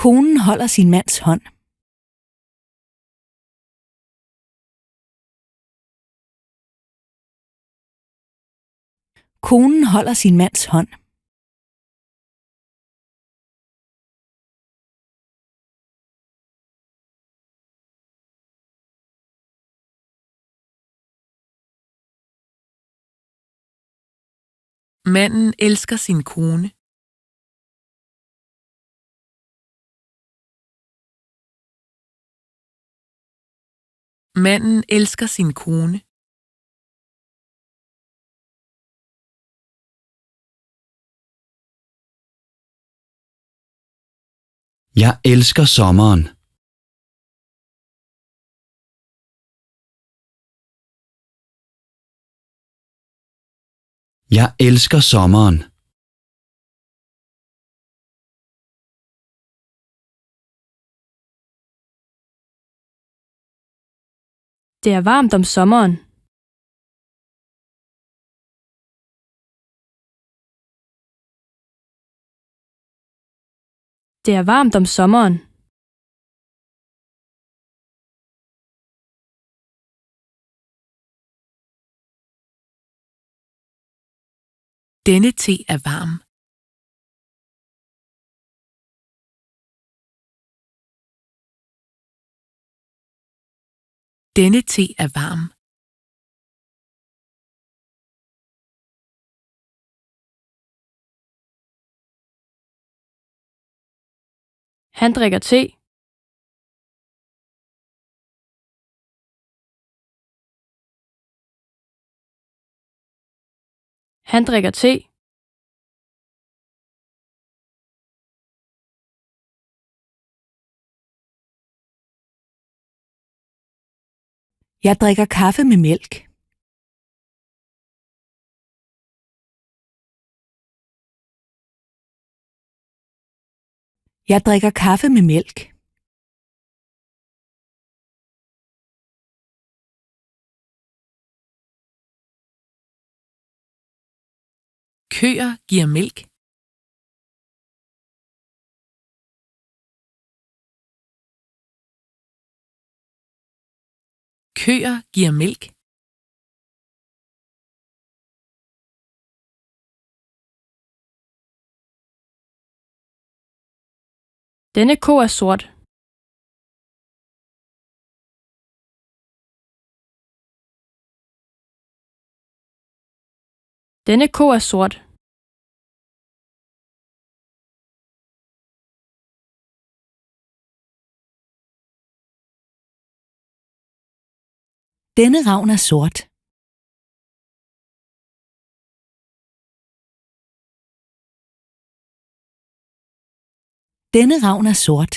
Konen holder sin mands hånd. Konen holder sin mands hånd. Manden elsker sin kone. Manden elsker sin kone. Jeg elsker sommeren. Jeg elsker sommeren. Det er varmt om sommeren. Det er varmt om sommeren. Denne te er varm. Denne te er varm. Han drikker te. Han drikker te. Jeg drikker kaffe med mælk. Jeg drikker kaffe med mælk. Køer giver mælk. Køer giver mælk. Denne ko er sort. Denne ko er sort. Denne ravn er sort. Denne ravn er sort.